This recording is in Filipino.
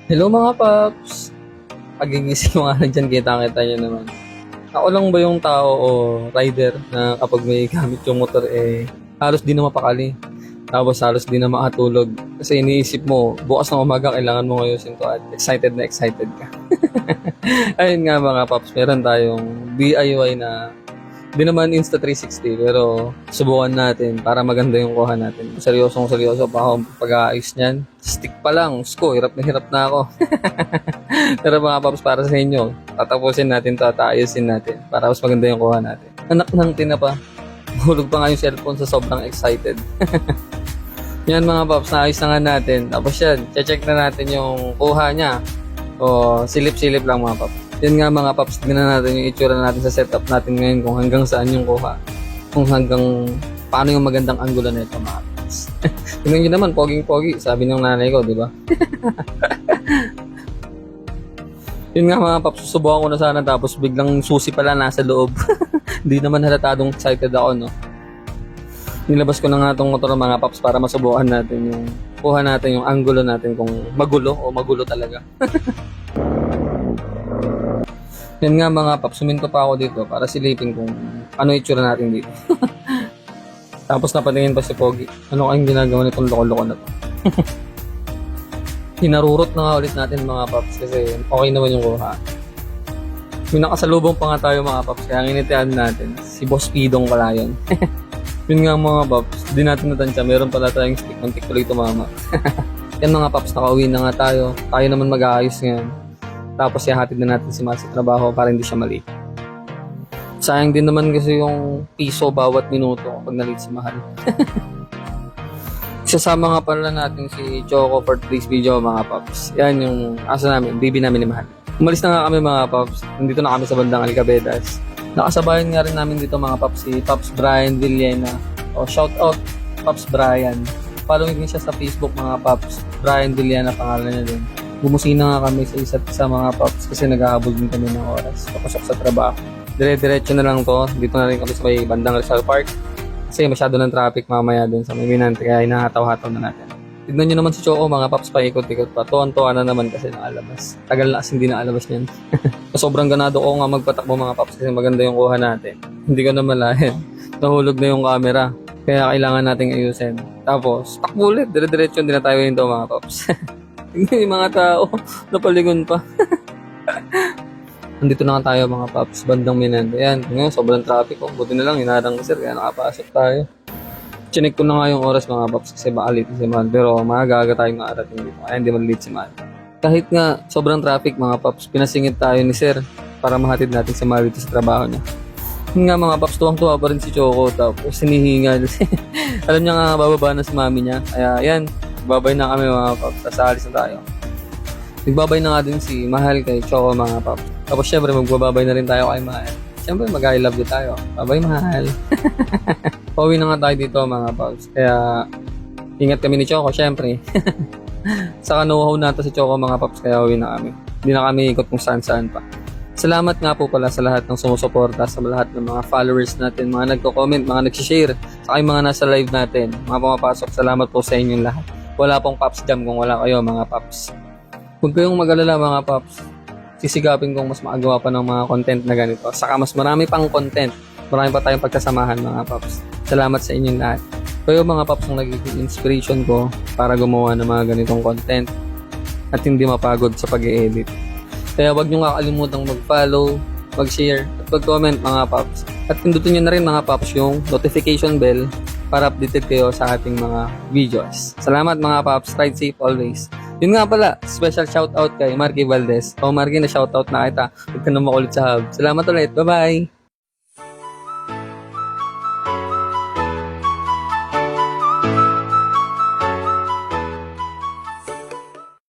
Hello mga paps! Pagigising ko nga lang dyan, kita-kita nyo naman. Ako lang ba yung tao o rider na kapag may gamit yung motor halos di na mapakali. Tapos halos di na makatulog. Kasi iniisip mo, bukas ng umaga kailangan mo ngayon to at excited na excited ka. Ayun nga mga paps, meron tayong DIY na di naman Insta360 pero subukan natin para maganda yung kuha natin. Seryoso pa ako pag-aayos niyan. Stick pa lang, sko, hirap na ako. Pero mga paps, para sa inyo, tatapusin natin to at ayusin natin para mas maganda yung kuha natin. Anak ng tinapa, hulog pa nga yung cellphone sa sobrang excited. Yan mga paps, naayos na nga natin. Tapos yan, check na natin yung kuha niya. O silip-silip lang mga paps. Yan nga mga paps, tingnan natin yung itsura natin sa setup natin ngayon kung hanggang saan yung kuha. Kung hanggang paano yung magandang angulo na ito mga paps. Tingnan nyo naman, poging-pogi, sabi ng nanay ko, di ba? Yun nga mga paps, susubukan ko na sana tapos biglang susi pala nasa loob. Hindi naman halatadong excited ako, no? Nilabas ko na nga itong motor mga paps para masubukan natin yung kuha natin yung angulo natin kung magulo o magulo talaga. Yan nga mga paps, suminto pa ako dito para silipin kung ano itsura natin dito. Tapos napatingin pa si Pogi. Ano kayong ginagawa nitong loko-loko na to? Hinarurot na nga ulit natin mga paps kasi okay naman yung kuha. May nakasalubong pa nga tayo mga paps kaya nginitian natin si Boss Pidong Kalayan. Yun nga mga paps, di natin natansya, meron pala tayong stick, mantik tuloy tumama. Yan mga paps, nakauwi na nga tayo. Tayo naman mag-aayos ngayon. Tapos ihahatid na natin si Mahal sa trabaho para hindi siya mali. Sayang din naman kasi yung piso bawat minuto kapag nalit si Mahal. Isasama nga pala natin si Choco for today's video mga paps. Yan yung aso namin, baby namin ni Mahal. Umalis na nga kami mga paps. Nandito na kami sa bandang Alcabedas. Nakasabayan nga rin namin dito mga paps si Paps Brian Villena. O shout out Paps Brian. Following din siya sa Facebook mga paps. Brian Villena pangalan niya din. Bumusina nga kami sa isa't isa mga paps kasi naghahabol din kami ng oras papasok sa trabaho. Dire-diretso na lang to. Dito na rin kami sa may bandang Rizal Park kasi masyado ng traffic mamaya dun sa may Minante kaya hinahataw-hataw na natin. Tignan nyo naman si Choco mga paps, paikot-ikot pa. Tuwan-tuwa na naman kasi nakalabas. Tagal na kasi hindi nakalabas niyan. Sobrang ganado ko nga magpatakbo mga paps kasi maganda yung kuha natin. Hindi ko na malahin. Nahulog na yung camera. Kaya kailangan nating ayusin. Tapos, takbo ulit. Dire-diretso din na tayo yun mga paps. Tingnan yung mga tao, napaligon pa. Nandito na nga tayo mga paps, bandang Minante. Ayan, ngayon sobrang traffic. Buti na lang, hinarang sir, kaya nakapasok tayo. Chinek ko na nga yung oras mga paps kasi baka late si Mahal. Pero maaga tayong naarating dito, kaya hindi malilate si Mahal. Kahit nga sobrang traffic mga paps, pinasingit tayo ni sir para mahatid natin si Mahal dito sa trabaho niya. Yun nga mga paps, tuwang-tuwa pa rin si Choco. Tapos sinihingal. Alam niya nga bababa na si mami niya. Kaya yan, nagbabay na kami mga paps, sasaalis na tayo. Nagbabay na nga din si Mahal kay Choco mga paps. Tapos syempre magbababay na rin tayo kay Mahal. Syempre mag-I love you tayo. Bye-bye Mahal. Pauwi na nga tayo dito mga paps. Kaya ingat kami ni Choco syempre. Saka know-how nato si Choco mga paps kaya uwi na kami. Hindi na kami ikot kung saan-saan pa. Salamat nga po pala sa lahat ng sumusuporta, sa lahat ng mga followers natin, mga nagko-comment, mga nag-share, saka yung mga nasa live natin, mga pumapasok. Salamat po sa inyong lahat. Wala pong Paps Jam kung wala kayo mga paps. Huwag kayong mag-alala mga paps. Sisigapin kong mas makagawa pa ng mga content na ganito. Saka mas marami pang content. Marami pa tayong pagkasamahan mga paps. Salamat sa inyong lahat. Kayo mga paps ang nagiging inspiration ko para gumawa ng mga ganitong content at hindi mapagod sa pag-i-edit. Kaya huwag nyo kakalimutang mag-follow, mag-share, at mag-comment mga paps. At pindutin nyo na rin mga paps yung notification bell para updated kayo sa ating mga videos. Salamat mga paps, ride safe always. Yun nga pala, special shoutout kay Marky Valdez. O Marky, na shoutout na kita. Huwag ka na makulit sa hub. Salamat ulit, bye-bye!